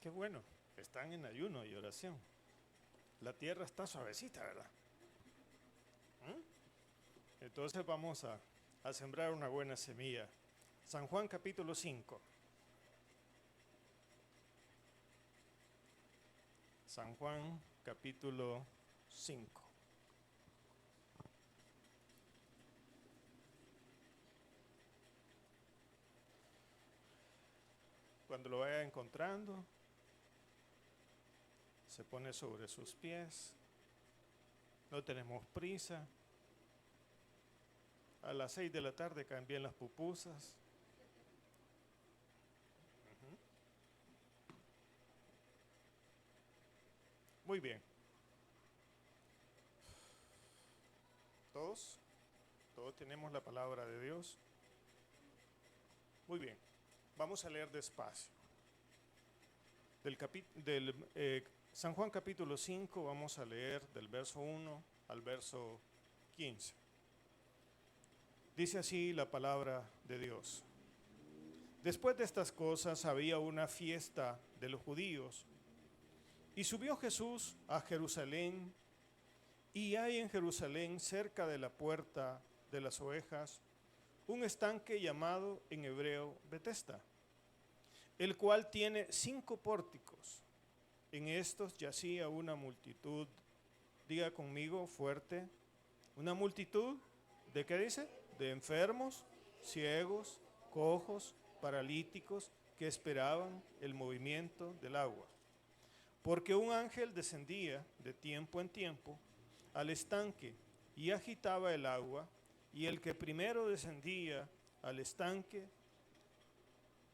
Qué bueno, están en ayuno y oración. La tierra está suavecita, ¿verdad? Entonces vamos a sembrar una buena semilla. San Juan capítulo 5. San Juan capítulo 5. Cuando lo vaya encontrando, se pone sobre sus pies. No tenemos prisa. A las 6 de la tarde caen bien las pupusas. Muy bien. ¿Todos? ¿Todos tenemos la palabra de Dios? Muy bien. Vamos a leer despacio. San Juan capítulo 5 vamos a leer del verso 1 al verso 15. Dice así la palabra de Dios. Después de estas cosas había una fiesta de los judíos y subió Jesús a Jerusalén, y hay en Jerusalén, cerca de la puerta de las ovejas, un estanque llamado en hebreo Betesda, el cual tiene 5 pórticos. En estos yacía una multitud, diga conmigo fuerte, una multitud, ¿de qué dice? De enfermos, ciegos, cojos, paralíticos, que esperaban el movimiento del agua. Porque un ángel descendía de tiempo en tiempo al estanque y agitaba el agua, y el que primero descendía al estanque,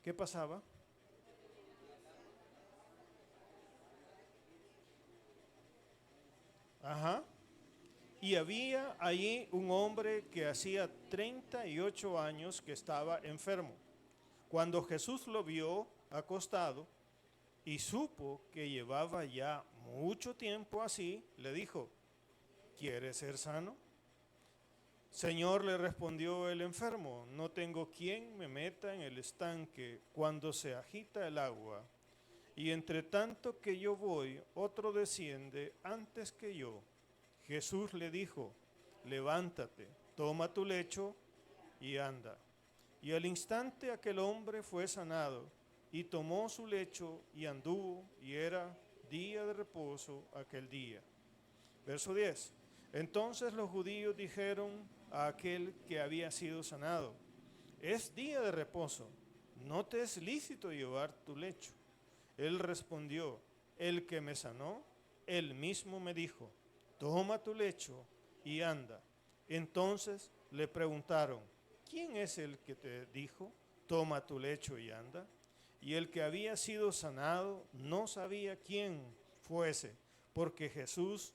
¿qué pasaba? Ajá. Y había allí un hombre que hacía 38 años que estaba enfermo. Cuando Jesús lo vio acostado y supo que llevaba ya mucho tiempo así, le dijo: ¿quieres ser sano? Señor, le respondió el enfermo, no tengo quien me meta en el estanque cuando se agita el agua, y entre tanto que yo voy, otro desciende antes que yo. Jesús le dijo: levántate, toma tu lecho y anda. Y al instante aquel hombre fue sanado, y tomó su lecho y anduvo, y era día de reposo aquel día. Verso 10. Entonces los judíos dijeron a aquel que había sido sanado: es día de reposo, no te es lícito llevar tu lecho. Él respondió: el que me sanó, él mismo me dijo: toma tu lecho y anda. Entonces le preguntaron: ¿quién es el que te dijo, toma tu lecho y anda? Y el que había sido sanado no sabía quién fuese, porque Jesús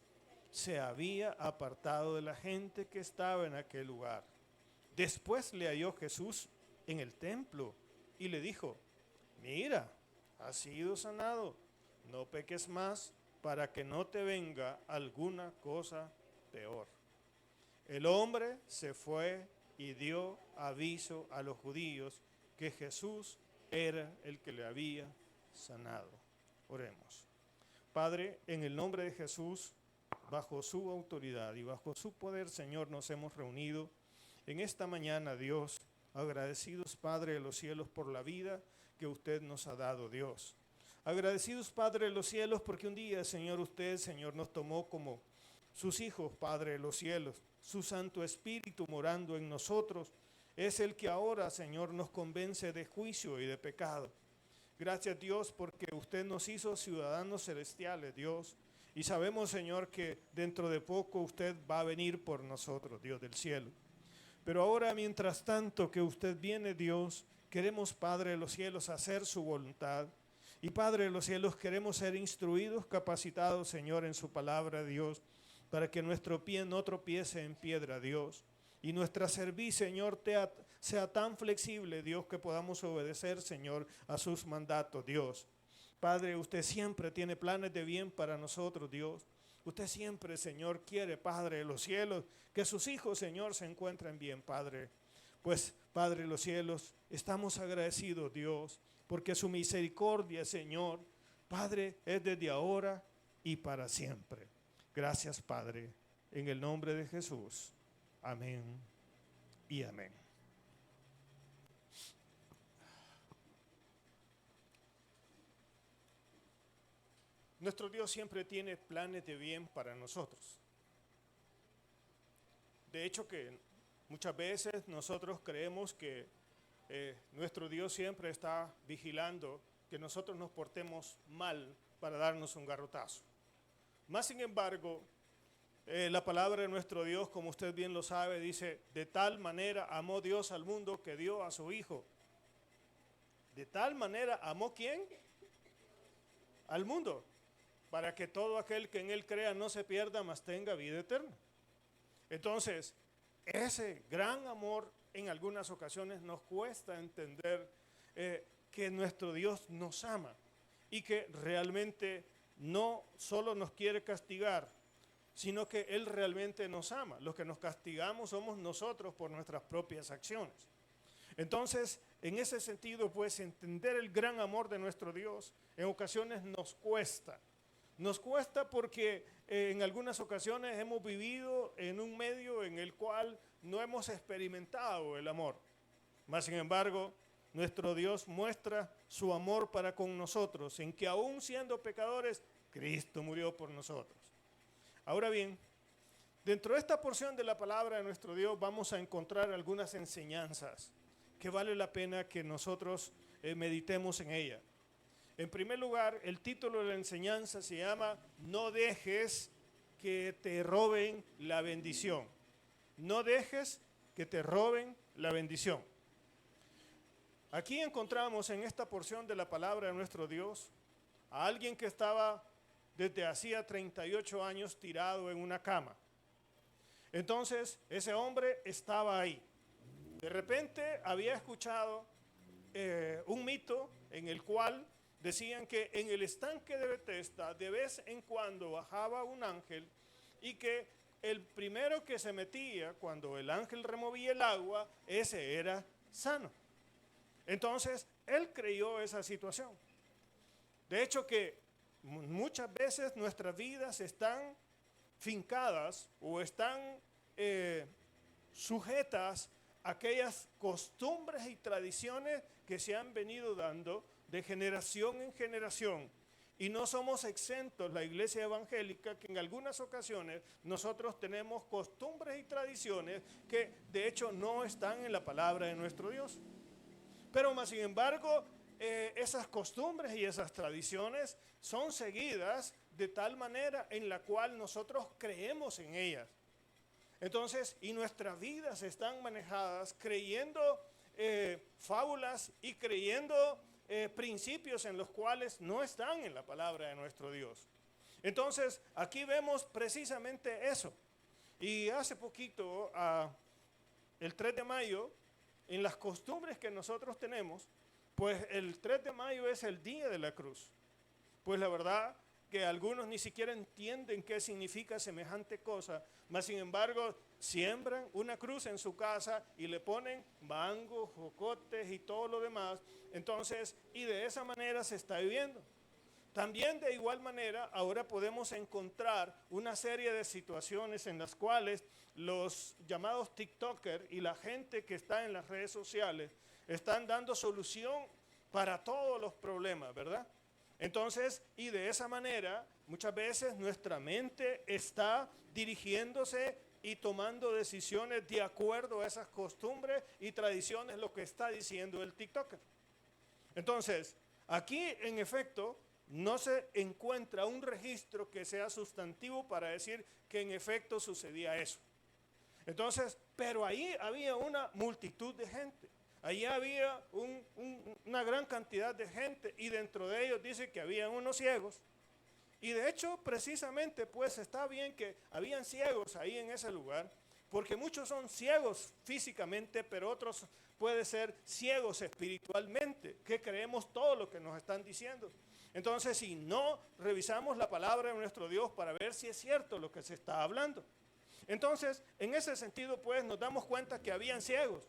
se había apartado de la gente que estaba en aquel lugar. Después le halló Jesús en el templo y le dijo: mira, has sido sanado, no peques más, para que no te venga alguna cosa peor. El hombre se fue y dio aviso a los judíos que Jesús era el que le había sanado. Oremos. Padre, en el nombre de Jesús, bajo su autoridad y bajo su poder, Señor, nos hemos reunido en esta mañana, Dios, agradecidos, Padre de los cielos, por la vida que usted nos ha dado, Dios. Agradecidos, Padre de los cielos, porque un día, Señor, usted, Señor, nos tomó como sus hijos, Padre de los cielos. Su Santo Espíritu morando en nosotros es el que ahora, Señor, nos convence de juicio y de pecado. Gracias, Dios, porque usted nos hizo ciudadanos celestiales, Dios. Y sabemos, Señor, que dentro de poco usted va a venir por nosotros, Dios del cielo. Pero ahora, mientras tanto que usted viene, Dios, queremos, Padre de los cielos, hacer su voluntad. Y Padre de los cielos, queremos ser instruidos, capacitados, Señor, en su palabra, Dios, para que nuestro pie no tropiece en piedra, Dios. Y nuestra cerviz, Señor, sea tan flexible, Dios, que podamos obedecer, Señor, a sus mandatos, Dios. Padre, usted siempre tiene planes de bien para nosotros, Dios. Usted siempre, Señor, quiere, Padre de los cielos, que sus hijos, Señor, se encuentren bien, Padre. Pues, Padre de los cielos, estamos agradecidos, Dios, porque su misericordia, Señor, Padre, es desde ahora y para siempre. Gracias, Padre, en el nombre de Jesús. Amén y amén. Nuestro Dios siempre tiene planes de bien para nosotros. De hecho que muchas veces nosotros creemos que nuestro Dios siempre está vigilando que nosotros nos portemos mal para darnos un garrotazo. Más sin embargo, la palabra de nuestro Dios, como usted bien lo sabe, dice, de tal manera amó Dios al mundo que dio a su Hijo. De tal manera amó ¿quién? Al mundo, para que todo aquel que en él crea no se pierda, mas tenga vida eterna. Entonces, ese gran amor en algunas ocasiones nos cuesta entender que nuestro Dios nos ama y que realmente no solo nos quiere castigar, sino que Él realmente nos ama. Los que nos castigamos somos nosotros por nuestras propias acciones. Entonces, en ese sentido, pues, entender el gran amor de nuestro Dios en ocasiones nos cuesta. Nos cuesta porque en algunas ocasiones hemos vivido en un medio en el cual no hemos experimentado el amor. Mas, sin embargo, nuestro Dios muestra su amor para con nosotros, en que aún siendo pecadores, Cristo murió por nosotros. Ahora bien, dentro de esta porción de la palabra de nuestro Dios vamos a encontrar algunas enseñanzas que vale la pena que nosotros meditemos en ella. En primer lugar, el título de la enseñanza se llama No dejes que te roben la bendición. No dejes que te roben la bendición. Aquí encontramos en esta porción de la palabra de nuestro Dios a alguien que estaba desde hacía 38 años tirado en una cama. Entonces, ese hombre estaba ahí. De repente había escuchado un mito en el cual decían que en el estanque de Betesda de vez en cuando bajaba un ángel y que el primero que se metía cuando el ángel removía el agua, ese era sano. Entonces, él creyó esa situación. De hecho que muchas veces nuestras vidas están fincadas o están sujetas a aquellas costumbres y tradiciones que se han venido dando de generación en generación. Y no somos exentos, la iglesia evangélica, que en algunas ocasiones nosotros tenemos costumbres y tradiciones que de hecho no están en la palabra de nuestro Dios. Pero más sin embargo, esas costumbres y esas tradiciones son seguidas de tal manera en la cual nosotros creemos en ellas. Entonces, y nuestras vidas están manejadas creyendo fábulas y creyendo principios en los cuales no están en la palabra de nuestro Dios. Entonces, aquí vemos precisamente eso. Y hace poquito, el 3 de mayo, en las costumbres que nosotros tenemos, pues el 3 de mayo es el día de la cruz. Pues la verdad que algunos ni siquiera entienden qué significa semejante cosa, mas sin embargo siembran una cruz en su casa y le ponen mangos, jocotes y todo lo demás. Entonces, y de esa manera se está viviendo. También de igual manera ahora podemos encontrar una serie de situaciones en las cuales los llamados TikTokers y la gente que está en las redes sociales están dando solución para todos los problemas, ¿verdad? Entonces, y de esa manera, muchas veces nuestra mente está dirigiéndose y tomando decisiones de acuerdo a esas costumbres y tradiciones, lo que está diciendo el TikToker. Entonces, aquí en efecto, no se encuentra un registro que sea sustantivo para decir que en efecto sucedía eso. Entonces, pero ahí había una multitud de gente. Allí había una gran cantidad de gente y dentro de ellos dice que había unos ciegos. Y de hecho, precisamente, pues está bien que habían ciegos ahí en ese lugar, porque muchos son ciegos físicamente, pero otros pueden ser ciegos espiritualmente, que creemos todo lo que nos están diciendo. Entonces, si no revisamos la palabra de nuestro Dios para ver si es cierto lo que se está hablando. Entonces, en ese sentido, pues nos damos cuenta que habían ciegos,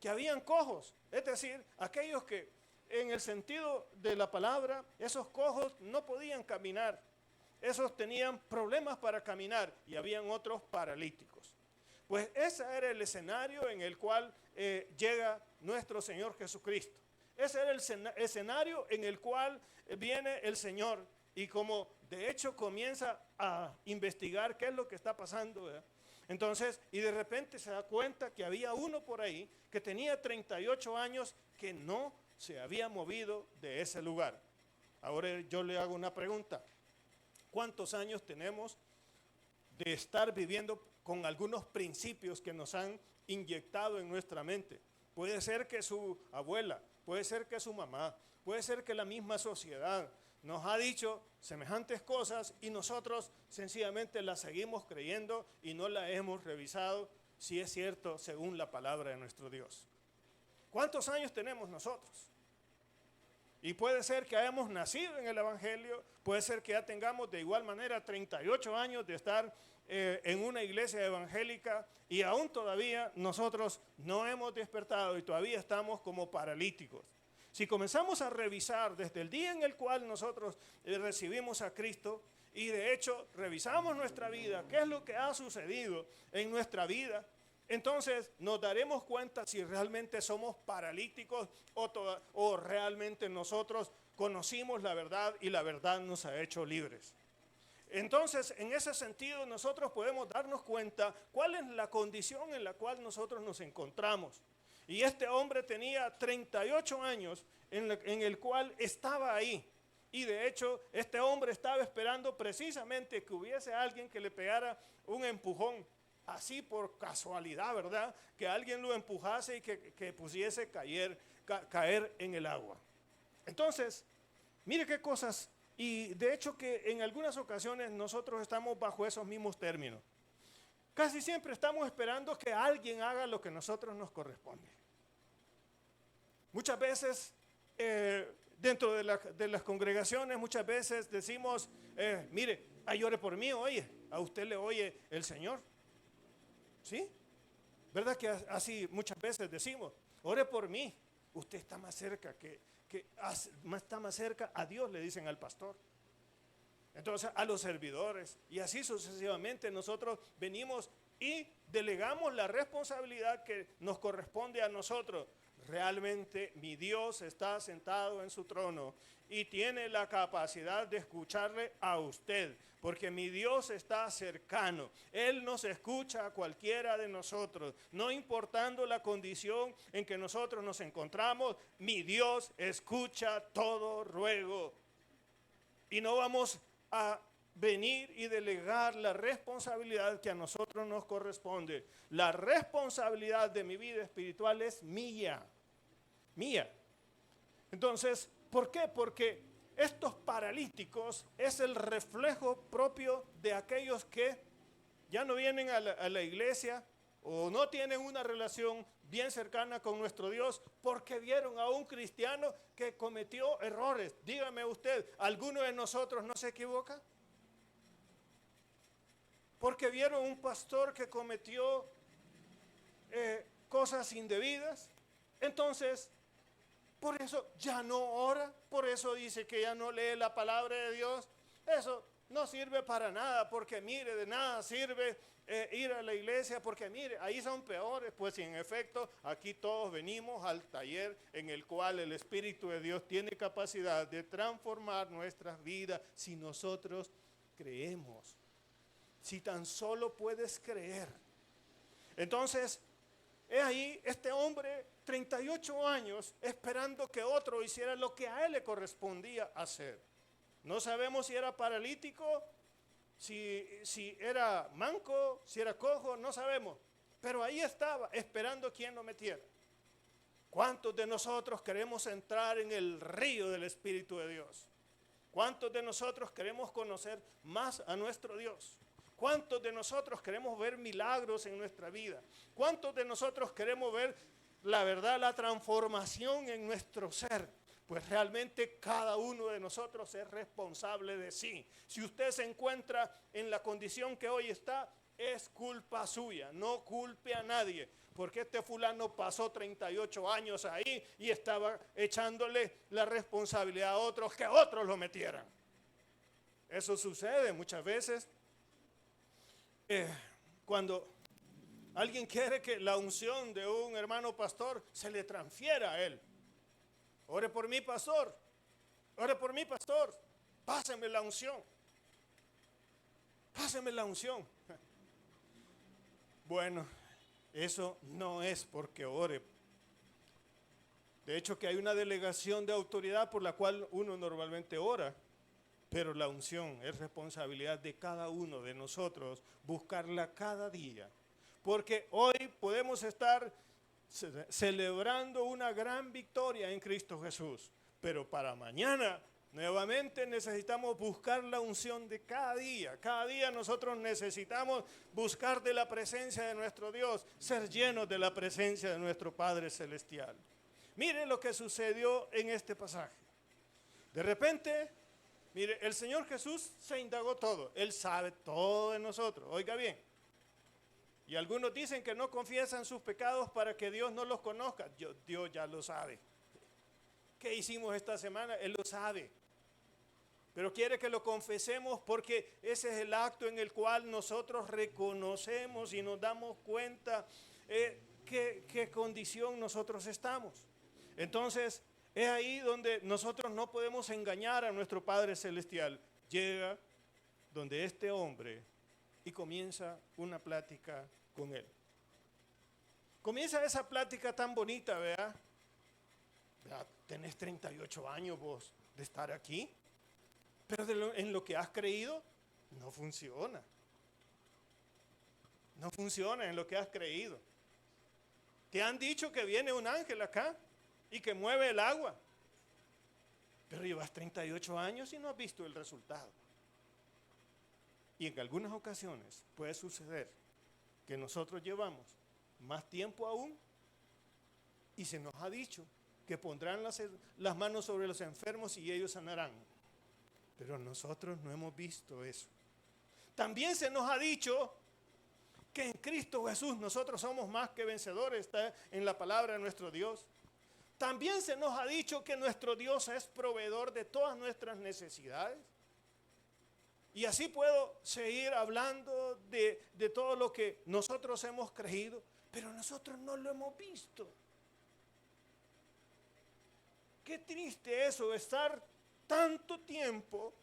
que habían cojos, es decir, aquellos que en el sentido de la palabra, esos cojos no podían caminar. Esos tenían problemas para caminar y habían otros paralíticos. Pues ese era el escenario en el cual llega nuestro Señor Jesucristo. Ese era el escenario en el cual viene el Señor y como de hecho comienza a investigar qué es lo que está pasando, ¿verdad? Entonces, y de repente se da cuenta que había uno por ahí que tenía 38 años que no se había movido de ese lugar. Ahora yo le hago una pregunta. ¿Cuántos años tenemos de estar viviendo con algunos principios que nos han inyectado en nuestra mente? Puede ser que su abuela, puede ser que su mamá, puede ser que la misma sociedad nos ha dicho semejantes cosas y nosotros sencillamente las seguimos creyendo y no las hemos revisado si es cierto según la palabra de nuestro Dios. ¿Cuántos años tenemos nosotros? Y puede ser que hayamos nacido en el Evangelio, puede ser que ya tengamos de igual manera 38 años de estar en una iglesia evangélica y aún todavía nosotros no hemos despertado y todavía estamos como paralíticos. Si comenzamos a revisar desde el día en el cual nosotros recibimos a Cristo y de hecho revisamos nuestra vida, qué es lo que ha sucedido en nuestra vida, entonces nos daremos cuenta si realmente somos paralíticos o realmente nosotros conocimos la verdad y la verdad nos ha hecho libres. Entonces, en ese sentido, nosotros podemos darnos cuenta cuál es la condición en la cual nosotros nos encontramos. Y este hombre tenía 38 años en el cual estaba ahí. Y de hecho, este hombre estaba esperando precisamente que hubiese alguien que le pegara un empujón. Así por casualidad, ¿verdad? Que alguien lo empujase y que pudiese caer en el agua. Entonces, mire qué cosas. Y de hecho que en algunas ocasiones nosotros estamos bajo esos mismos términos. Casi siempre estamos esperando que alguien haga lo que a nosotros nos corresponde. Muchas veces, dentro de las congregaciones, muchas veces decimos, mire, ore por mí, oye, a usted le oye el Señor. ¿Sí? ¿Verdad que así muchas veces decimos? Ore por mí. Usted está más cerca está más cerca a Dios, le dicen al pastor. Entonces a los servidores y así sucesivamente nosotros venimos y delegamos la responsabilidad que nos corresponde a nosotros. Realmente mi Dios está sentado en su trono y tiene la capacidad de escucharle a usted, porque mi Dios está cercano. Él nos escucha a cualquiera de nosotros, no importando la condición en que nosotros nos encontramos. Mi Dios escucha todo ruego. Y no vamos a venir y delegar la responsabilidad que a nosotros nos corresponde. La responsabilidad de mi vida espiritual es mía. Entonces, ¿por qué? Porque estos paralíticos es el reflejo propio de aquellos que ya no vienen a la iglesia o no tienen una relación bien cercana con nuestro Dios porque vieron a un cristiano que cometió errores. Dígame usted, ¿alguno de nosotros no se equivoca? Porque vieron un pastor que cometió cosas indebidas. Entonces, por eso ya no ora, por eso dice que ya no lee la palabra de Dios. Eso no sirve para nada, porque mire, de nada sirve ir a la iglesia, porque mire, ahí son peores. Pues en efecto, aquí todos venimos al taller en el cual el Espíritu de Dios tiene capacidad de transformar nuestras vidas si nosotros creemos. Si tan solo puedes creer. Entonces, es ahí este hombre, 38 años, esperando que otro hiciera lo que a él le correspondía hacer. No sabemos si era paralítico, si era manco, si era cojo, no sabemos. Pero ahí estaba, esperando quien lo metiera. ¿Cuántos de nosotros queremos entrar en el río del Espíritu de Dios? ¿Cuántos de nosotros queremos conocer más a nuestro Dios? ¿Cuántos de nosotros queremos ver milagros en nuestra vida? ¿Cuántos de nosotros queremos ver la verdad, la transformación en nuestro ser? Pues realmente cada uno de nosotros es responsable de sí. Si usted se encuentra en la condición que hoy está, es culpa suya. No culpe a nadie, porque este fulano pasó 38 años ahí y estaba echándole la responsabilidad a otros, que otros lo metieran. Eso sucede muchas veces cuando alguien quiere que la unción de un hermano pastor se le transfiera a él. Ore por mí, pastor. Ore por mí, pastor. Páseme la unción. Páseme la unción. Bueno, eso no es porque ore. De hecho, que hay una delegación de autoridad por la cual uno normalmente ora, pero la unción es responsabilidad de cada uno de nosotros buscarla cada día. Porque hoy podemos estar celebrando una gran victoria en Cristo Jesús, pero para mañana nuevamente necesitamos buscar la unción de cada día. Cada día nosotros necesitamos buscar de la presencia de nuestro Dios, ser llenos de la presencia de nuestro Padre Celestial. Mire lo que sucedió en este pasaje. De repente, mire, el Señor Jesús se indagó todo. Él sabe todo de nosotros. Oiga bien. Y algunos dicen que no confiesan sus pecados para que Dios no los conozca. Dios ya lo sabe. ¿Qué hicimos esta semana? Él lo sabe. Pero quiere que lo confesemos porque ese es el acto en el cual nosotros reconocemos y nos damos cuenta qué condición nosotros estamos. Entonces, es ahí donde nosotros no podemos engañar a nuestro Padre Celestial. Llega donde este hombre y comienza una plática con él. Comienza esa plática tan bonita, ¿verdad? Tenés 38 años vos de estar aquí, pero en lo que has creído no funciona. No funciona en lo que has creído. Te han dicho que viene un ángel acá y que mueve el agua, pero llevas 38 años y no has visto el resultado. Y en algunas ocasiones puede suceder que nosotros llevamos más tiempo aún y se nos ha dicho que pondrán las manos sobre los enfermos y ellos sanarán. Pero nosotros no hemos visto eso. También se nos ha dicho que en Cristo Jesús nosotros somos más que vencedores, está en la palabra de nuestro Dios. También se nos ha dicho que nuestro Dios es proveedor de todas nuestras necesidades. Y así puedo seguir hablando de todo lo que nosotros hemos creído, pero nosotros no lo hemos visto. Qué triste eso, estar tanto tiempo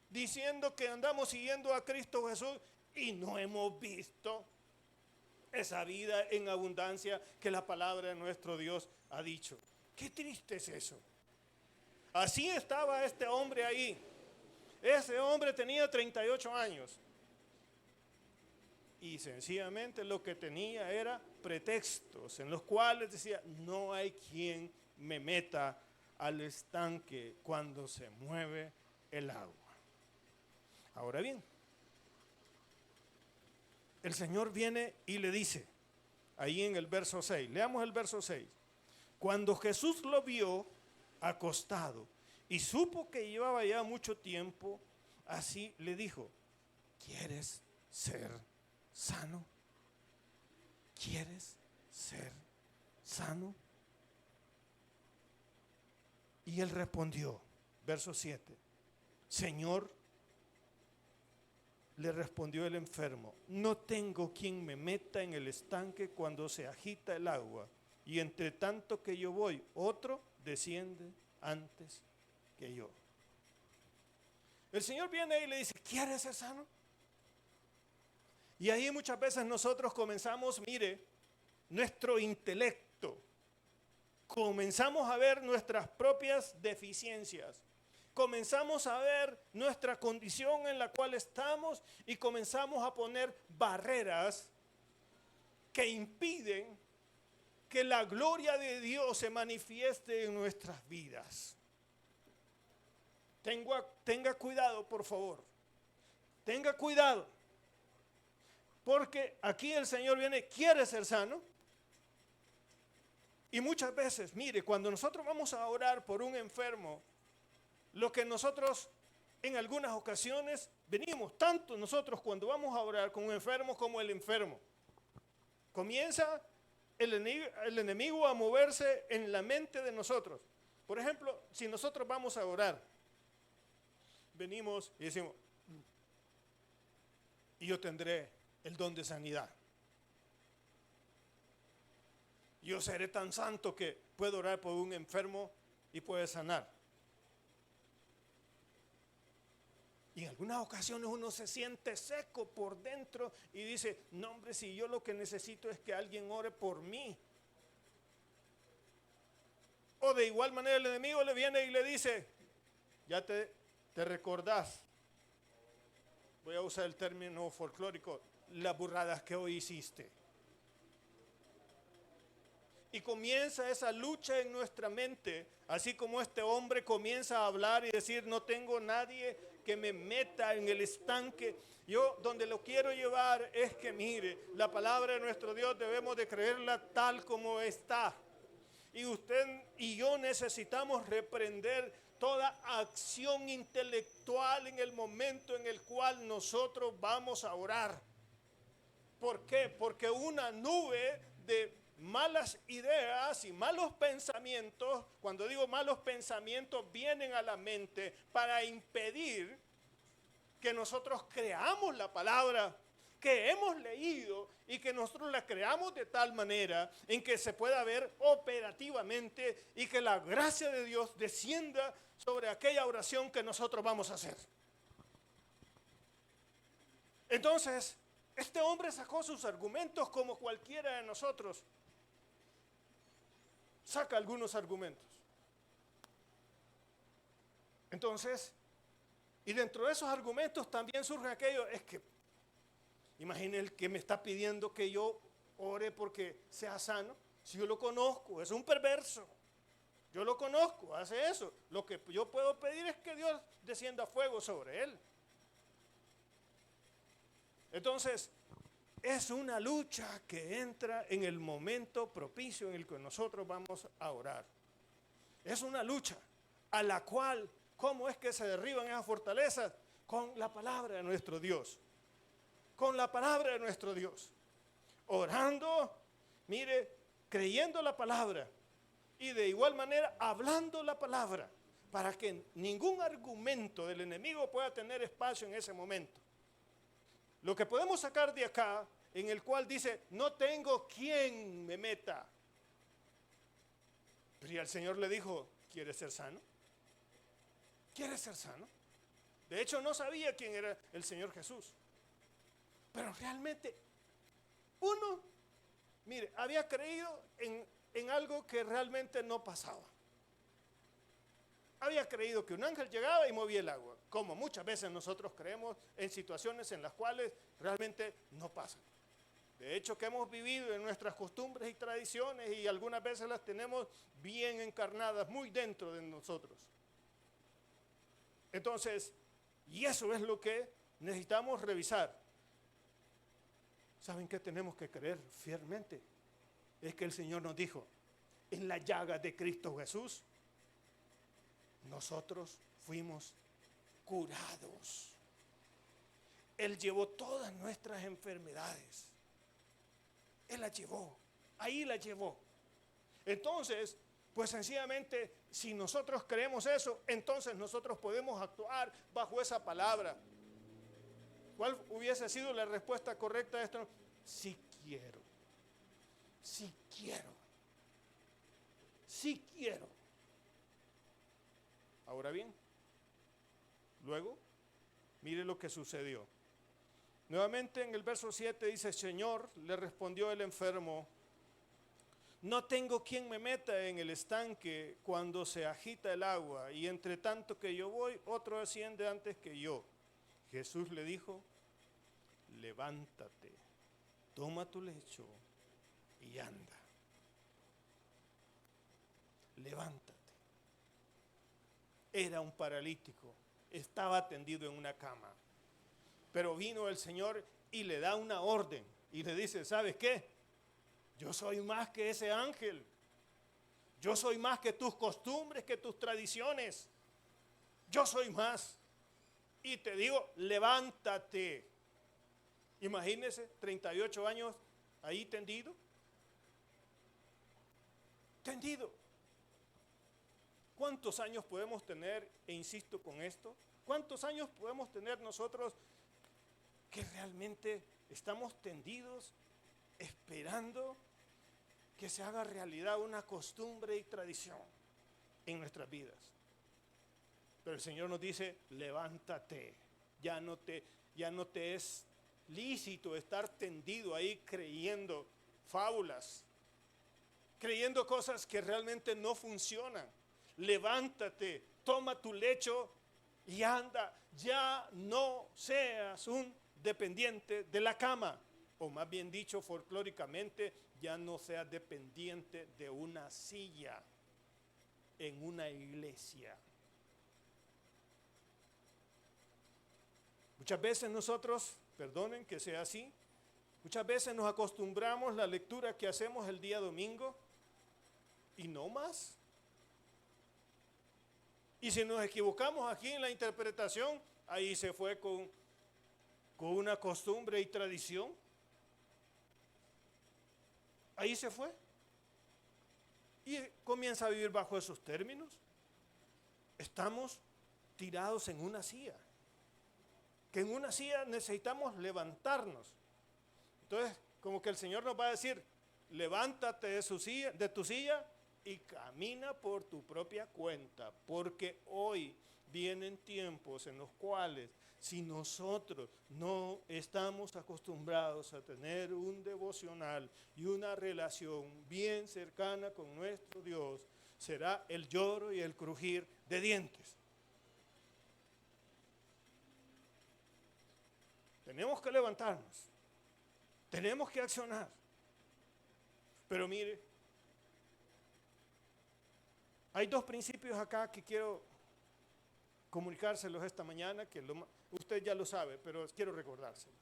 diciendo que andamos siguiendo a Cristo Jesús y no hemos visto esa vida en abundancia que la palabra de nuestro Dios ha dicho. Qué triste es eso. Así estaba este hombre ahí. Ese hombre tenía 38 años y sencillamente lo que tenía era pretextos en los cuales decía, no hay quien me meta al estanque cuando se mueve el agua. Ahora bien, el Señor viene y le dice, ahí en el verso 6, leamos el verso 6, cuando Jesús lo vio acostado y supo que llevaba ya mucho tiempo, así le dijo, ¿quieres ser sano? ¿Quieres ser sano? Y él respondió, verso 7, Señor, le respondió el enfermo, no tengo quien me meta en el estanque cuando se agita el agua, y entre tanto que yo voy, otro desciende antes que yo. El Señor viene y le dice, ¿quieres ser sano? Y ahí muchas veces nosotros comenzamos, mire, nuestro intelecto, comenzamos a ver nuestras propias deficiencias, comenzamos a ver nuestra condición en la cual estamos y comenzamos a poner barreras que impiden que la gloria de Dios se manifieste en nuestras vidas. Tenga cuidado, por favor. Tenga cuidado. Porque aquí el Señor viene, quiere ser sano. Y muchas veces, mire, cuando nosotros vamos a orar por un enfermo, lo que nosotros en algunas ocasiones venimos, tanto nosotros cuando vamos a orar con un enfermo como el enfermo, comienza el enemigo a moverse en la mente de nosotros. Por ejemplo, si nosotros vamos a orar, venimos y decimos, y yo tendré el don de sanidad. Yo seré tan santo que puedo orar por un enfermo y puede sanar. Y en algunas ocasiones uno se siente seco por dentro y dice, no hombre, si yo lo que necesito es que alguien ore por mí. O de igual manera el enemigo le viene y le dice, ya te recordás, voy a usar el término folclórico, las burradas que hoy hiciste. Y comienza esa lucha en nuestra mente, así como este hombre comienza a hablar y decir, no tengo nadie que me meta en el estanque. Yo donde lo quiero llevar es que mire, la palabra de nuestro Dios debemos de creerla tal como está. Y usted y yo necesitamos reprender toda acción intelectual en el momento en el cual nosotros vamos a orar. ¿Por qué? Porque una nube de malas ideas y malos pensamientos, cuando digo malos pensamientos, vienen a la mente para impedir que nosotros creamos la palabra que hemos leído y que nosotros la creamos de tal manera en que se pueda ver operativamente y que la gracia de Dios descienda sobre aquella oración que nosotros vamos a hacer. Entonces, este hombre sacó sus argumentos como cualquiera de nosotros. Saca algunos argumentos. Entonces, y dentro de esos argumentos también surge aquello, es que, imagine el que me está pidiendo que yo ore porque sea sano, si yo lo conozco, es un perverso. Yo lo conozco, hace eso. Lo que yo puedo pedir es que Dios descienda fuego sobre él. Entonces, es una lucha que entra en el momento propicio en el que nosotros vamos a orar. Es una lucha a la cual, ¿cómo es que se derriban esas fortalezas? Con la palabra de nuestro Dios. Con la palabra de nuestro Dios. Orando, mire, creyendo la palabra y de igual manera hablando la palabra para que ningún argumento del enemigo pueda tener espacio en ese momento. Lo que podemos sacar de acá, en el cual dice, no tengo quien me meta. Pero el Señor le dijo, ¿quieres ser sano? ¿Quieres ser sano? De hecho, no sabía quién era el Señor Jesús. Pero realmente, uno, mire, había creído en algo que realmente no pasaba. Había creído que un ángel llegaba y movía el agua, como muchas veces nosotros creemos en situaciones en las cuales realmente no pasan. De hecho, que hemos vivido en nuestras costumbres y tradiciones y algunas veces las tenemos bien encarnadas, muy dentro de nosotros. Entonces, y eso es lo que necesitamos revisar. ¿Saben qué tenemos que creer fielmente? Es que el Señor nos dijo, en la llaga de Cristo Jesús, nosotros fuimos curados. Él llevó todas nuestras enfermedades. Él las llevó, ahí las llevó. Entonces, pues sencillamente, si nosotros creemos eso, entonces nosotros podemos actuar bajo esa palabra. ¿Cuál hubiese sido la respuesta correcta a esto? Sí quiero, sí quiero, sí quiero. Ahora bien, luego, mire lo que sucedió. Nuevamente en el verso 7 dice, Señor, le respondió el enfermo, no tengo quien me meta en el estanque cuando se agita el agua, y entre tanto que yo voy, otro asciende antes que yo. Jesús le dijo, levántate, toma tu lecho y anda. Levántate. Era un paralítico, estaba tendido en una cama. Pero vino el Señor y le da una orden y le dice, ¿sabes qué? Yo soy más que ese ángel. Yo soy más que tus costumbres, que tus tradiciones. Yo soy más. Y te digo, levántate. Imagínese, 38 años ahí tendido. tendido. ¿Cuántos años podemos tener, e insisto con esto, cuántos años podemos tener nosotros que realmente estamos tendidos esperando que se haga realidad una costumbre y tradición en nuestras vidas? Pero el Señor nos dice, levántate, ya no te es lícito estar tendido ahí creyendo fábulas, creyendo cosas que realmente no funcionan. Levántate, toma tu lecho y anda. Ya no seas un dependiente de la cama, o más bien dicho folclóricamente, ya no seas dependiente de una silla en una iglesia. Muchas veces nosotros, perdonen que sea así, muchas veces nos acostumbramos a la lectura que hacemos el día domingo y no más. Y si nos equivocamos aquí en la interpretación, ahí se fue con una costumbre y tradición. Ahí se fue. Y comienza a vivir bajo esos términos. Estamos tirados en una silla. Que en una silla necesitamos levantarnos. Entonces, como que el Señor nos va a decir, levántate de tu silla y camina por tu propia cuenta, porque hoy vienen tiempos en los cuales si nosotros no estamos acostumbrados a tener un devocional y una relación bien cercana con nuestro Dios, será el lloro y el crujir de dientes. Tenemos que levantarnos, tenemos que accionar, pero mire, hay dos principios acá que quiero comunicárselos esta mañana, que usted ya lo sabe, pero quiero recordárselos.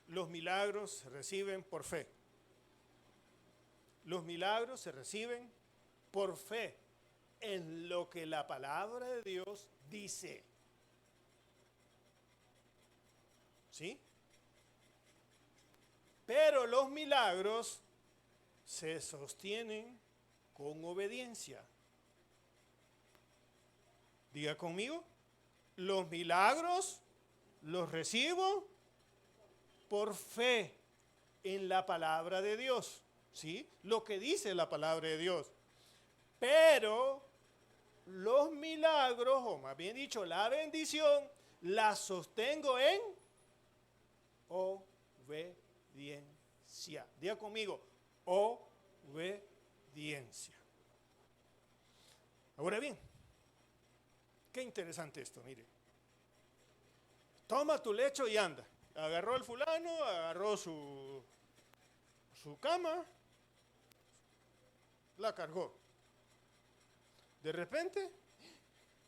Los milagros se reciben por fe. Los milagros se reciben por fe en lo que la palabra de Dios dice. ¿Sí? Pero los milagros se sostienen con obediencia. Diga conmigo, los milagros los recibo por fe en la palabra de Dios, ¿sí? Lo que dice la palabra de Dios. Pero los milagros, o más bien dicho, la bendición, la sostengo en obediencia. Diga conmigo, obediencia. Ahora bien, qué interesante esto, mire. Toma tu lecho y anda. Agarró el fulano, agarró su cama, la cargó. De repente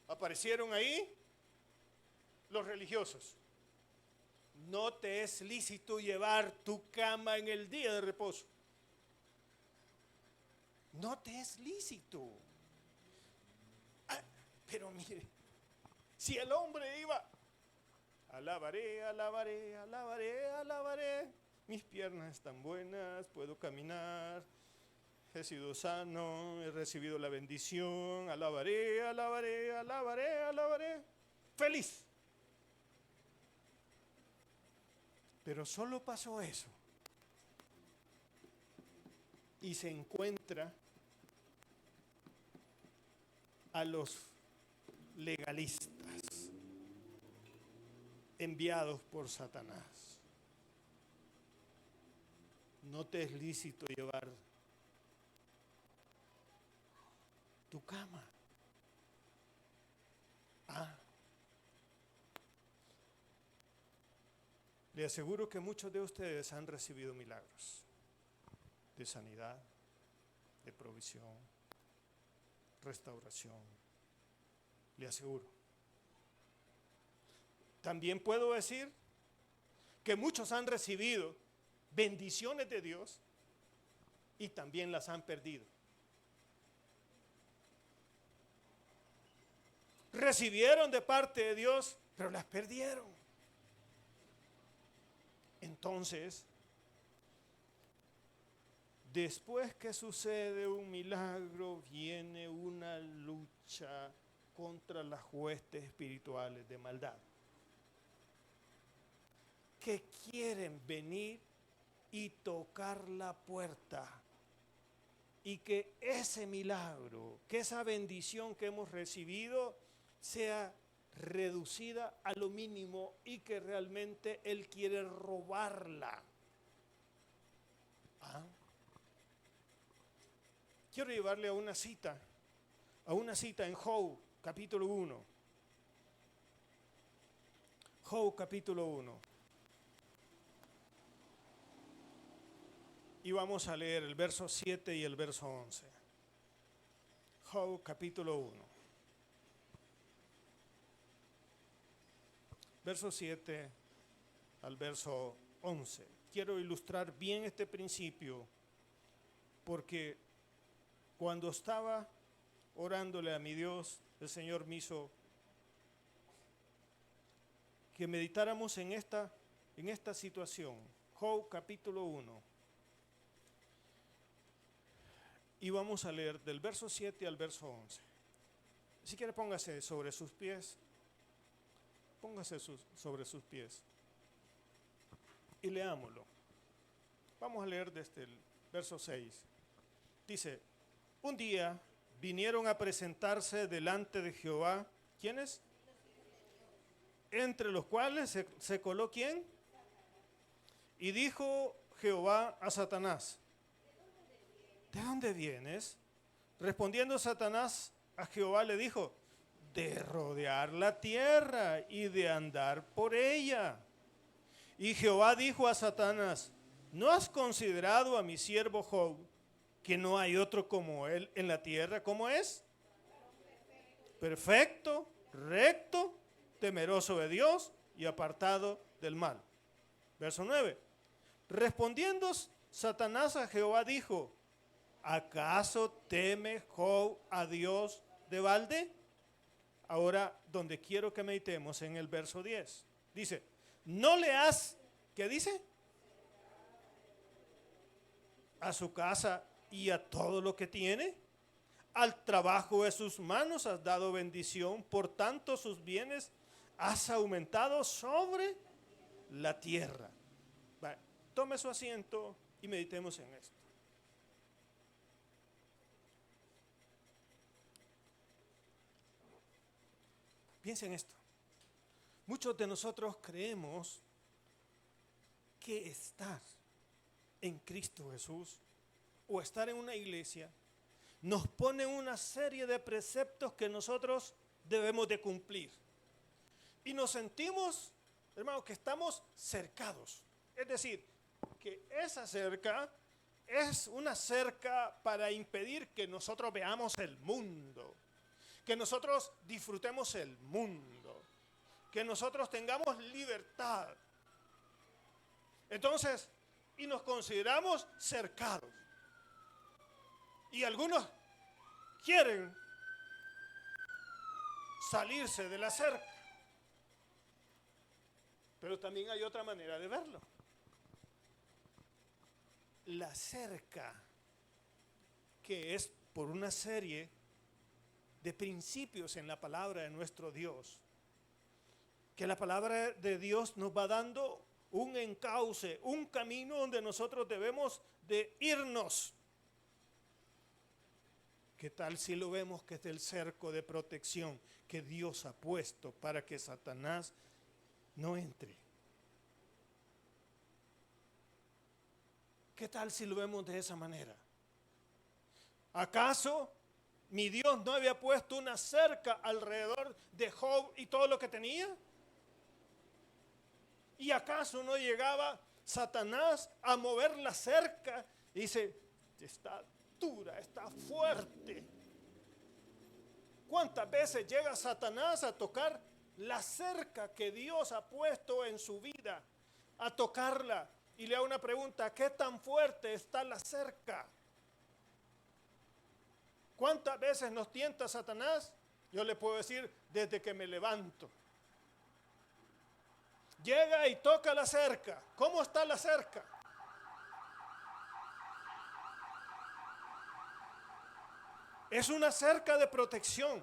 aparecieron ahí los religiosos. No te es lícito llevar tu cama en el día de reposo. No te es lícito. Pero mire, si el hombre iba, alabaré, alabaré, alabaré, alabaré, mis piernas están buenas, puedo caminar, he sido sano, he recibido la bendición, alabaré, alabaré, alabaré, alabaré, feliz. Pero solo pasó eso y se encuentra a los legalistas enviados por Satanás. No te es lícito llevar tu cama. Le aseguro que muchos de ustedes han recibido milagros de sanidad, de provisión, restauración. Le aseguro. También puedo decir que muchos han recibido bendiciones de Dios y también las han perdido. Recibieron de parte de Dios, pero las perdieron. Entonces, Después que sucede un milagro, viene una lucha contra las huestes espirituales de maldad, que quieren venir y tocar la puerta, y que ese milagro, que esa bendición que hemos recibido sea reducida a lo mínimo, y que realmente Él quiere robarla. ¿Ah? Quiero llevarle a una cita en Job, capítulo 1. Job, capítulo 1. Y vamos a leer el verso 7 y el verso 11. Job, capítulo 1. Verso 7 al verso 11. Quiero ilustrar bien este principio, porque cuando estaba orándole a mi Dios, el Señor me hizo que meditáramos en esta situación. Job, capítulo 1. Y vamos a leer del verso 7 al verso 11. Si quiere, póngase sobre sus pies. Póngase sobre sus pies. Y leámoslo. Vamos a leer desde el verso 6. Dice: un día vinieron a presentarse delante de Jehová. ¿Quiénes? Entre los cuales se coló ¿quién? Y dijo Jehová a Satanás: ¿de dónde vienes? Respondiendo Satanás a Jehová le dijo: de rodear la tierra y de andar por ella. Y Jehová dijo a Satanás: ¿no has considerado a mi siervo Job, que no hay otro como él en la tierra? ¿Cómo es? Perfecto, recto, temeroso de Dios y apartado del mal. Verso 9. Respondiendo Satanás a Jehová dijo: ¿acaso teme Job a Dios de balde? Ahora, donde quiero que meditemos en el verso 10. Dice: ¿no le has, qué dice? A su casa y a todo lo que tiene. Al trabajo de sus manos has dado bendición, por tanto sus bienes has aumentado sobre la tierra. Vale, tome su asiento y meditemos en esto. Piensa en esto. Muchos de nosotros creemos que estar en Cristo Jesús o estar en una iglesia nos pone una serie de preceptos que nosotros debemos de cumplir. Y nos sentimos, hermanos, que estamos cercados. Es decir, que esa cerca es una cerca para impedir que nosotros veamos el mundo, que nosotros disfrutemos el mundo, que nosotros tengamos libertad. Entonces, y nos consideramos cercados. Y algunos quieren salirse de la cerca. Pero también hay otra manera de verlo. La cerca, que es por una serie de principios en la palabra de nuestro Dios, que la palabra de Dios nos va dando un encauce, un camino donde nosotros debemos de irnos. ¿Qué tal si lo vemos que es el cerco de protección que Dios ha puesto para que Satanás no entre? ¿Qué tal si lo vemos de esa manera? ¿Acaso mi Dios no había puesto una cerca alrededor de Job y todo lo que tenía? ¿Y acaso no llegaba Satanás a mover la cerca? Y dice: está dura, está fuerte. ¿Cuántas veces llega Satanás a tocar la cerca que Dios ha puesto en su vida? A tocarla. Y le hago una pregunta: ¿qué tan fuerte está la cerca? ¿Cuántas veces nos tienta Satanás? Yo le puedo decir: desde que me levanto. Llega y toca la cerca. ¿Cómo está la cerca? Es una cerca de protección.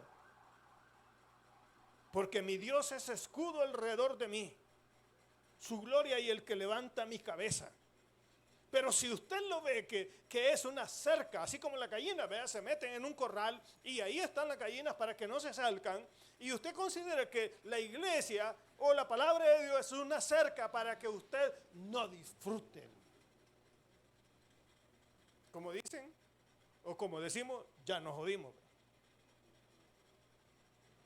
Porque mi Dios es escudo alrededor de mí. Su gloria y el que levanta mi cabeza. Pero si usted lo ve que es una cerca, así como la gallina, vea, se meten en un corral y ahí están las gallinas para que no se salgan, y usted considera que la iglesia o la palabra de Dios es una cerca para que usted no disfrute. Como dicen, o como decimos, ya nos jodimos.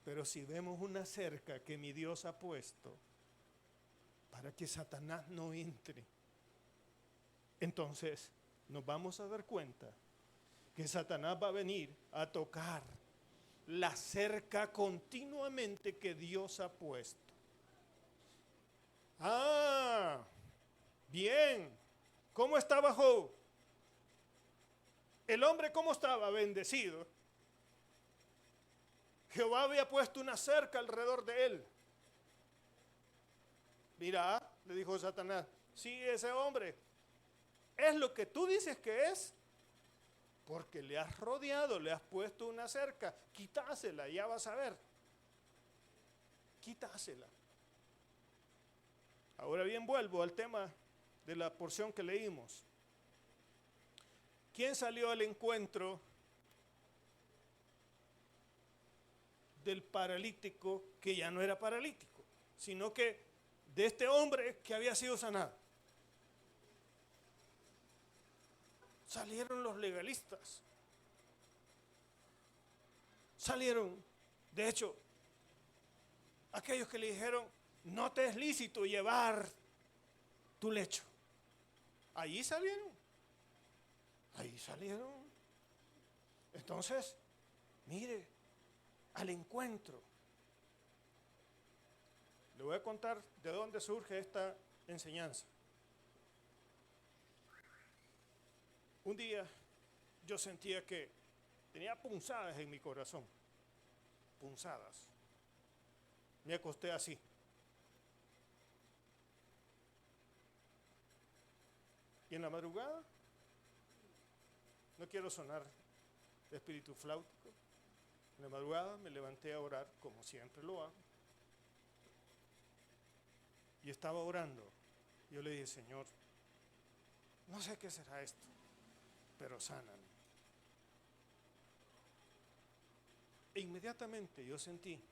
Pero si vemos una cerca que mi Dios ha puesto para que Satanás no entre, entonces nos vamos a dar cuenta que Satanás va a venir a tocar la cerca continuamente que Dios ha puesto. Ah, bien. ¿Cómo estaba Job? El hombre, ¿cómo estaba? Bendecido. Jehová había puesto una cerca alrededor de él. Mira, le dijo Satanás, sí, ese hombre es lo que tú dices que es, porque le has rodeado, le has puesto una cerca. Quításela, ya vas a ver. Quításela. Ahora bien, vuelvo al tema de la porción que leímos. ¿Quién salió al encuentro del paralítico que ya no era paralítico, sino que de este hombre que había sido sanado? Salieron los legalistas. Salieron, de hecho, aquellos que le dijeron, no te es lícito llevar tu lecho. Allí salieron. Ahí salieron. Entonces, mire, al encuentro. Le voy a contar de dónde surge esta enseñanza. Un día yo sentía que tenía punzadas en mi corazón. Punzadas. Me acosté así. Y en la madrugada, no quiero sonar de espíritu flautico, en la madrugada me levanté a orar como siempre lo hago. Y estaba orando. Yo le dije, Señor, no sé qué será esto, pero sáname. E inmediatamente yo sentí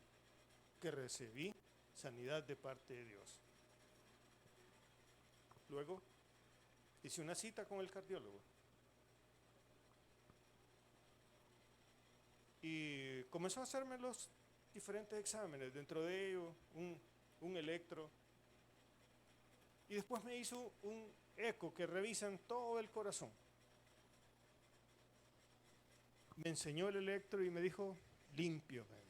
que recibí sanidad de parte de Dios. Luego hice una cita con el cardiólogo y comenzó a hacerme los diferentes exámenes, dentro de ellos un electro, y después me hizo un eco que revisan todo el corazón. Me enseñó el electro y me dijo, limpio, me dijo.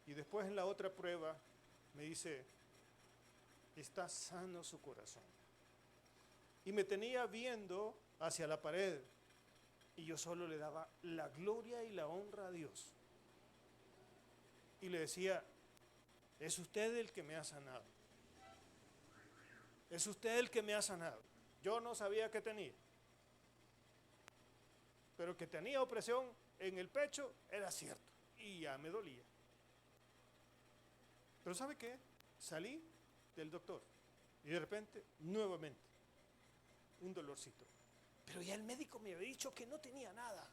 Y después en la otra prueba me dice, está sano su corazón. Y me tenía viendo hacia la pared y yo solo le daba la gloria y la honra a Dios. Y le decía, es usted el que me ha sanado. Es usted el que me ha sanado. Yo no sabía qué tenía. Pero que tenía opresión en el pecho era cierto. Y ya me dolía. Pero ¿sabe qué? Salí del doctor y de repente, nuevamente, un dolorcito. Pero ya el médico me había dicho que no tenía nada.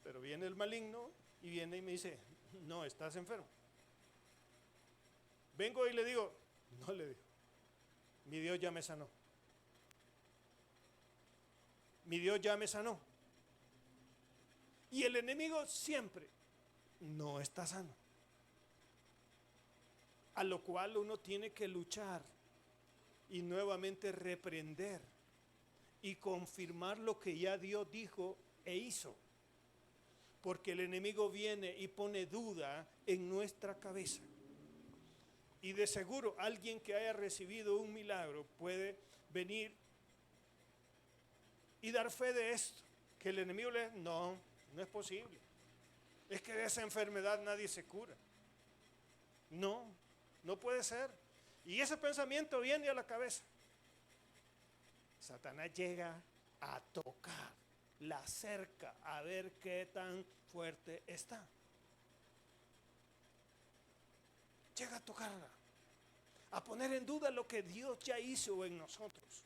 Pero viene el maligno y viene y me dice, no, estás enfermo. Vengo y le digo, no, le digo, mi Dios ya me sanó. Mi Dios ya me sanó. Y el enemigo siempre no está sano. A lo cual uno tiene que luchar y nuevamente reprender y confirmar lo que ya Dios dijo e hizo. Porque el enemigo viene y pone duda en nuestra cabeza. Y de seguro alguien que haya recibido un milagro puede venir y dar fe de esto. Que el enemigo le dice, no es posible. Es que de esa enfermedad nadie se cura. No puede ser. Y ese pensamiento viene a la cabeza. Satanás llega a tocar la cerca a ver qué tan fuerte está. Llega a tocarla, a poner en duda lo que Dios ya hizo en nosotros.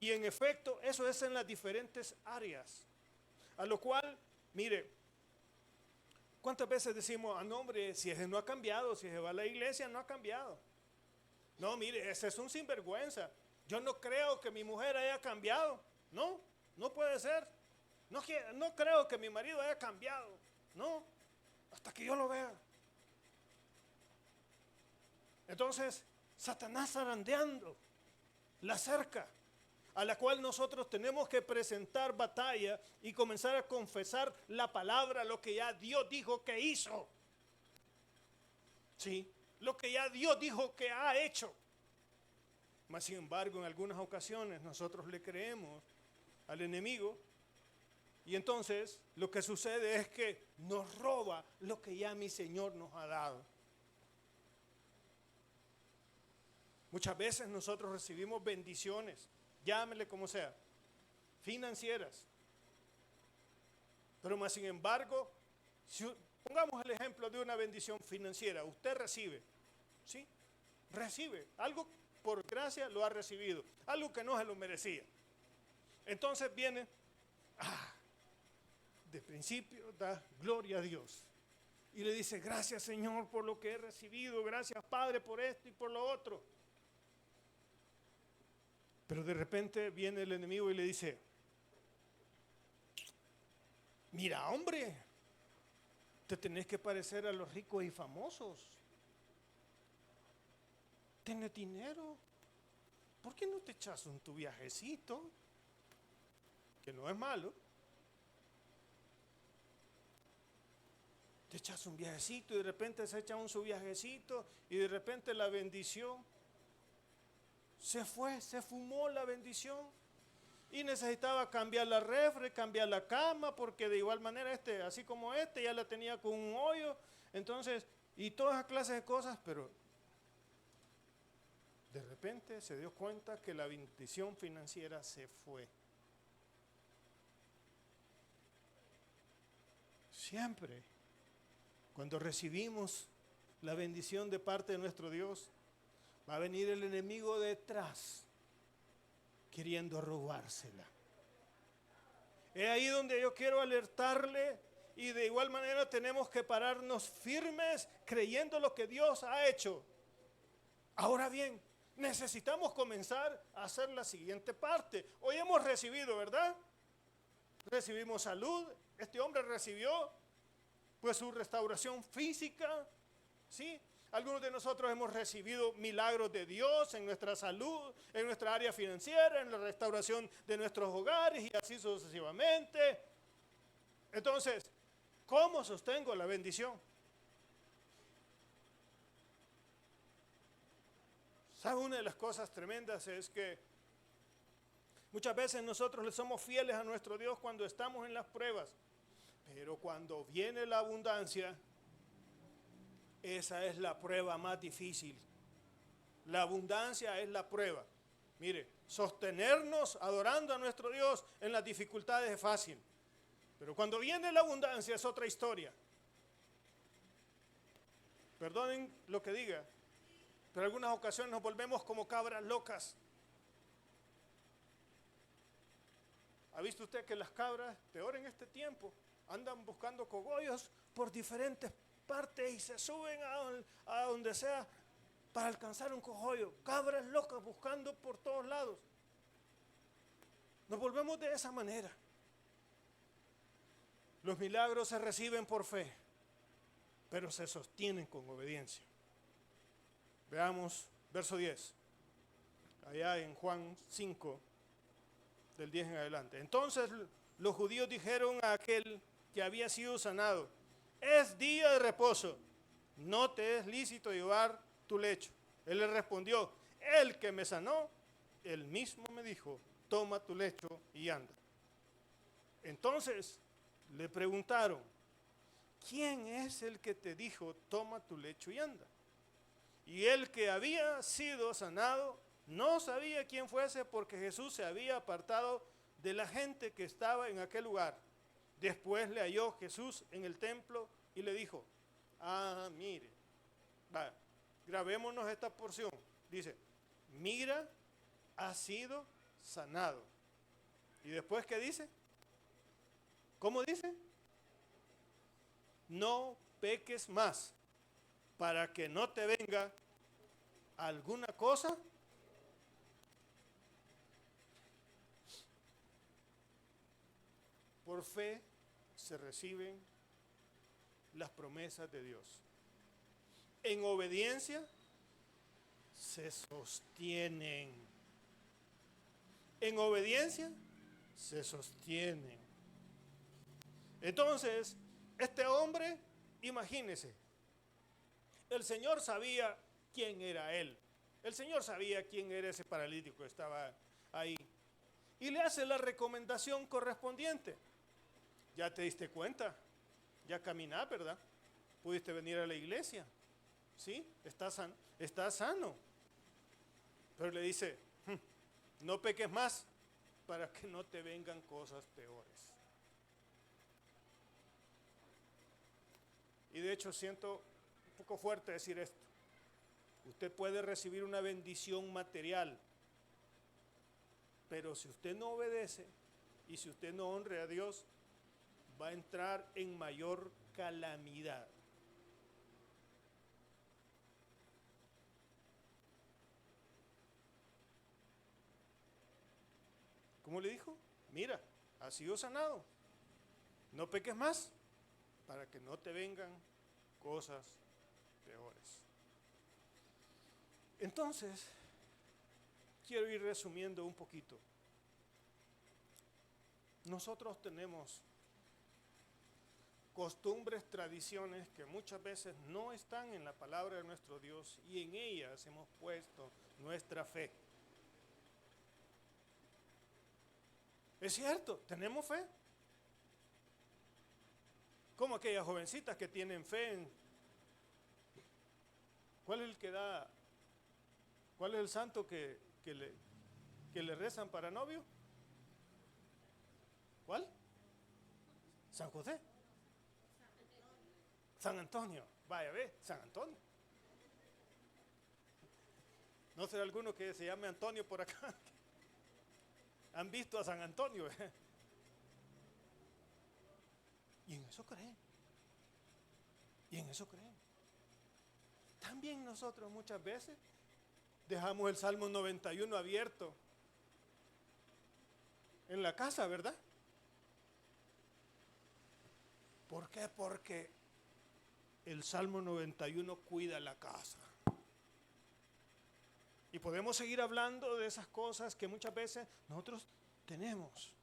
Y en efecto, eso es en las diferentes áreas. A lo cual, mire, ¿cuántas veces decimos, no hombre, si ese no ha cambiado, si se va a la iglesia, no ha cambiado? No, mire, ese es un sinvergüenza. Yo no creo que mi mujer haya cambiado. No, no puede ser. No creo que mi marido haya cambiado. No, hasta que yo lo vea. Entonces, Satanás zarandeando la cerca a la cual nosotros tenemos que presentar batalla y comenzar a confesar la palabra, lo que ya Dios dijo que hizo. Sí, lo que ya Dios dijo que ha hecho. Mas sin embargo, en algunas ocasiones nosotros le creemos al enemigo y entonces lo que sucede es que nos roba lo que ya mi Señor nos ha dado. Muchas veces nosotros recibimos bendiciones, llámele como sea, financieras. Pero más sin embargo, si pongamos el ejemplo de una bendición financiera, usted recibe, ¿sí? Recibe algo por gracia, lo ha recibido, algo que no se lo merecía. Entonces viene, de principio da gloria a Dios y le dice, gracias Señor por lo que he recibido, gracias Padre por esto y por lo otro. Pero de repente viene el enemigo y le dice, mira hombre, te tenés que parecer a los ricos y famosos. Tenés dinero, ¿por qué no te echas tu viajecito? Que no es malo. Te echas un viajecito y de repente se echa su viajecito y de repente la bendición se fue, se fumó la bendición y necesitaba cambiar la refri, cambiar la cama porque de igual manera así como ya la tenía con un hoyo, entonces, y todas esas clases de cosas, pero de repente se dio cuenta que la bendición financiera se fue. Siempre, cuando recibimos la bendición de parte de nuestro Dios, va a venir el enemigo detrás, queriendo robársela. Es ahí donde yo quiero alertarle y de igual manera tenemos que pararnos firmes creyendo lo que Dios ha hecho. Ahora bien, necesitamos comenzar a hacer la siguiente parte. Hoy hemos recibido, ¿verdad? Recibimos salud. Este hombre recibió pues su restauración física, ¿sí? Algunos de nosotros hemos recibido milagros de Dios en nuestra salud, en nuestra área financiera, en la restauración de nuestros hogares y así sucesivamente. Entonces, ¿cómo sostengo la bendición? ¿Sabe? Una de las cosas tremendas es que muchas veces nosotros le somos fieles a nuestro Dios cuando estamos en las pruebas, pero cuando viene la abundancia, esa es la prueba más difícil. La abundancia es la prueba. Mire, sostenernos adorando a nuestro Dios en las dificultades es fácil. Pero cuando viene la abundancia es otra historia. Perdonen lo que diga, pero en algunas ocasiones nos volvemos como cabras locas. ¿Ha visto usted que las cabras, peor en este tiempo, andan buscando cogollos por diferentes partes y se suben a donde sea para alcanzar un cogollo? Cabras locas buscando por todos lados. Nos volvemos de esa manera. Los milagros se reciben por fe, pero se sostienen con obediencia. Veamos verso 10, allá en Juan 5, del 10 en adelante. Entonces los judíos dijeron a aquel que había sido sanado, es día de reposo, no te es lícito llevar tu lecho. Él le respondió, el que me sanó, él mismo me dijo, toma tu lecho y anda. Entonces le preguntaron, ¿quién es el que te dijo, toma tu lecho y anda? Y el que había sido sanado No sabía quién fuese porque Jesús se había apartado de la gente que estaba en aquel lugar. Después le halló Jesús en el templo y le dijo, mire, va, grabémonos esta porción. Dice, mira, ha sido sanado. ¿Y después qué dice? ¿Cómo dice? No peques más para que no te venga alguna cosa. Por fe se reciben las promesas de Dios. En obediencia se sostienen. En obediencia se sostienen. Entonces, este hombre, imagínese, el Señor sabía quién era él. El Señor sabía quién era ese paralítico que estaba ahí. Y le hace la recomendación correspondiente. Ya te diste cuenta, ya caminás, ¿verdad? Pudiste venir a la iglesia, ¿sí? Estás sano. Pero le dice, no peques más para que no te vengan cosas peores. Y de hecho siento un poco fuerte decir esto. Usted puede recibir una bendición material, pero si usted no obedece y si usted no honra a Dios, va a entrar en mayor calamidad. ¿Cómo le dijo? Mira, has sido sanado. No peques más para que no te vengan cosas peores. Entonces, quiero ir resumiendo un poquito. Nosotros tenemos costumbres, tradiciones que muchas veces no están en la palabra de nuestro Dios y en ellas hemos puesto nuestra fe. Es cierto, tenemos fe. Como aquellas jovencitas que tienen fe en... ¿Cuál es el que da? ¿Cuál es el santo que le rezan para novio? ¿Cuál? San José. San Antonio. Vaya, ve, San Antonio. No sé alguno que se llame Antonio por acá. Han visto a San Antonio. Y en eso creen. Y en eso creen. También nosotros muchas veces dejamos el Salmo 91 abierto en la casa, ¿verdad? ¿Por qué? Porque el Salmo 91 cuida la casa. Y podemos seguir hablando de esas cosas que muchas veces nosotros tenemos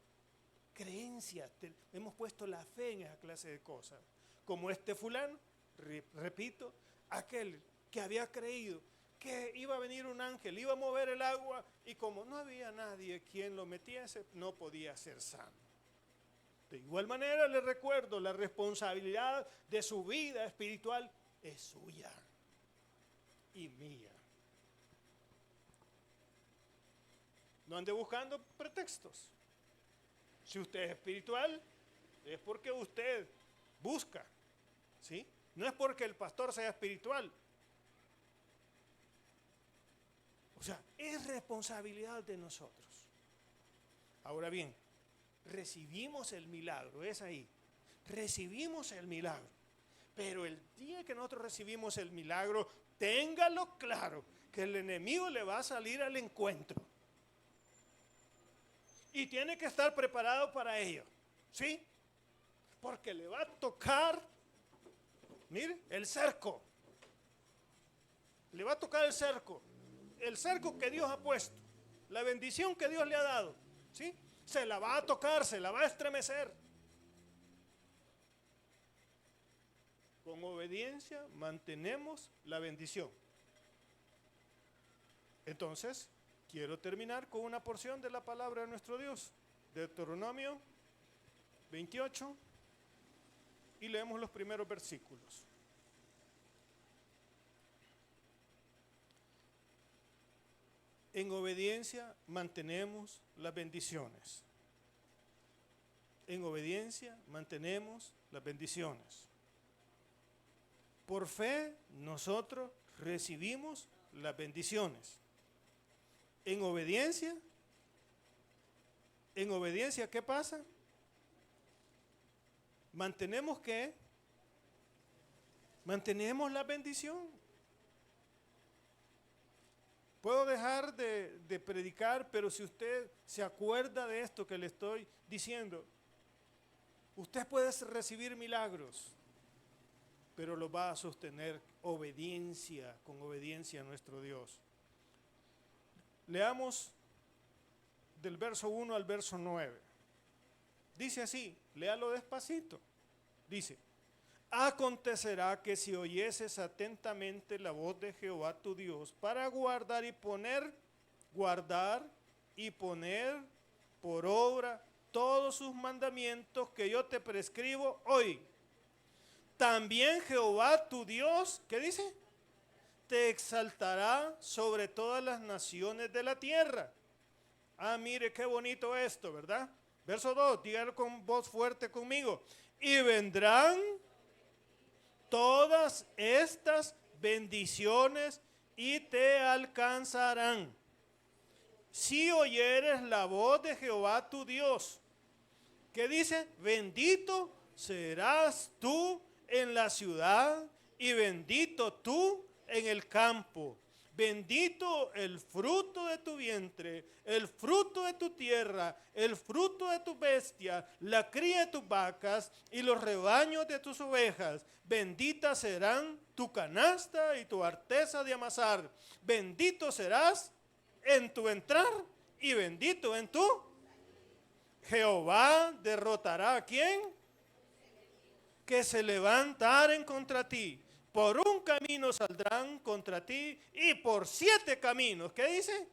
creencias, hemos puesto la fe en esa clase de cosas. Como este fulano, repito, aquel que había creído que iba a venir un ángel, iba a mover el agua y como no había nadie quien lo metiese, no podía ser sano. De igual manera le recuerdo, la responsabilidad de su vida espiritual es suya y mía. No ande buscando pretextos. Si usted es espiritual, es porque usted busca, ¿sí? No es porque el pastor sea espiritual. O sea, es responsabilidad de nosotros. Ahora bien, recibimos el milagro, es ahí. Recibimos el milagro. Pero el día que nosotros recibimos el milagro, téngalo claro, que el enemigo le va a salir al encuentro. Y tiene que estar preparado para ello, ¿sí? Porque le va a tocar, mire, el cerco. Le va a tocar el cerco que Dios ha puesto, la bendición que Dios le ha dado, ¿sí? Se la va a tocar, se la va a estremecer. Con obediencia mantenemos la bendición. Entonces, quiero terminar con una porción de la palabra de nuestro Dios, Deuteronomio 28, y leemos los primeros versículos. En obediencia mantenemos las bendiciones. En obediencia mantenemos las bendiciones. Por fe nosotros recibimos las bendiciones. En obediencia, ¿qué pasa? Mantenemos ¿qué? Mantenemos la bendición. Puedo dejar de predicar, pero si usted se acuerda de esto que le estoy diciendo, usted puede recibir milagros, pero lo va a sostener obediencia, con obediencia a nuestro Dios. Leamos del verso 1 al verso 9. Dice así, léalo despacito. Dice: acontecerá que si oyeses atentamente la voz de Jehová tu Dios para guardar y poner por obra todos sus mandamientos que yo te prescribo hoy, también Jehová tu Dios, ¿qué dice? Te exaltará sobre todas las naciones de la tierra. Ah, mire qué bonito esto, ¿verdad? Verso 2, dígalo con voz fuerte conmigo. Y vendrán todas estas bendiciones y te alcanzarán si oyeres la voz de Jehová tu Dios. ¿Qué dice? Bendito serás tú en la ciudad y bendito tú en el campo. Bendito el fruto de tu vientre, el fruto de tu tierra, el fruto de tu bestia, la cría de tus vacas y los rebaños de tus ovejas. Benditas serán tu canasta y tu arteza de amasar. Bendito serás en tu entrar y bendito en tu. Jehová derrotará ¿a quién? Que se levantaren contra ti. Por un camino saldrán contra ti y por 7 caminos, ¿qué dice?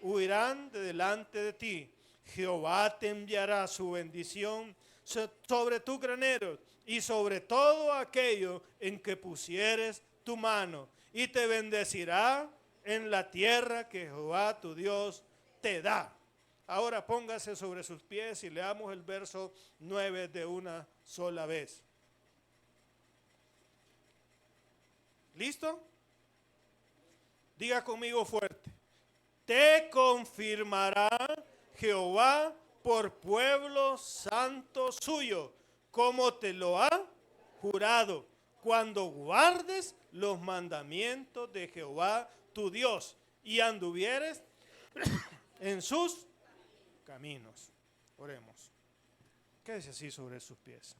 Huirán de delante de ti. Jehová te enviará su bendición sobre tus graneros y sobre todo aquello en que pusieres tu mano, y te bendecirá en la tierra que Jehová tu Dios te da. Ahora póngase sobre sus pies y leamos el verso 9 de una sola vez. ¿Listo? Diga conmigo fuerte. Te confirmará Jehová por pueblo santo suyo, como te lo ha jurado, cuando guardes los mandamientos de Jehová tu Dios y anduvieres en sus caminos. Oremos. Quédese así sobre sus pies.